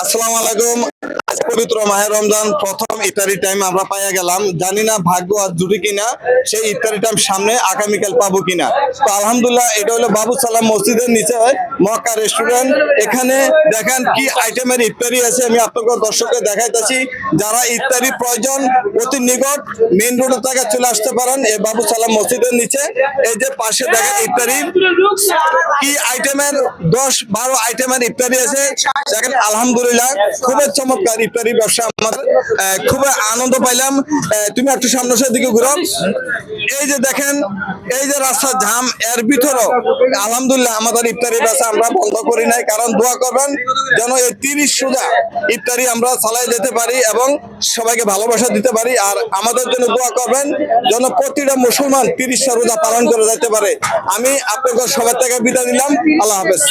আসসালামু আলাইকুম। পবিত্র মাহে রমজান প্রথম ইফতারি টাইম আমরা পাইয়া গেলাম। জানি না ভাগ্য আর জুড়ি কিনা সেই ইফতারি টাইম সামনে আগামীকাল পাবো কিনা। তো আলহামদুলিল্লাহ, এটা হলো বাবু সালাম মসজিদের নিচে মক্কা রেস্টুরেন্ট। এখানে দেখেন কি আইটেমের ইফতারি আছে, আমি আপনাদের দর্শককে দেখাইতেছি। যারা ইফতারি প্রয়োজন অতি নিকট মেইন রোড থেকে চলে আসতে পারেন এই বাবু সালাম মসজিদের নিচে। এই যে পাশে দেখেন ইফতারি কি আইটেমের 10-12 আইটেমের ইফতারি আছে। দেখেন আলহামদুলিল্লাহ খুবই চমৎকার ইফতারি ব্যবসা। আমাদের খুবই আনন্দ পাইলাম। তুমি একটু সামনের দিকে ঘুরো। এই যে দেখেন, এই যে রাস্তার জাম, এর ভিতরেও আলহামদুলিল্লাহ আমাদের ইফতারি ব্যবসা আমরা বন্ধ করি নাই। কারণ দোয়া করবেন যেন এই 30 রোজা ইফতারি আমরা চালাই যেতে পারি এবং সবাইকে ভালোবাসা দিতে পারি। আর আমাদের জন্য দোয়া করবেন যেন প্রতিটা মুসলমান 30 রোজা পালন করে যেতে পারে। আমি আপনাদের সবার থেকে বিদায় নিলাম। আল্লাহ হাফেজ।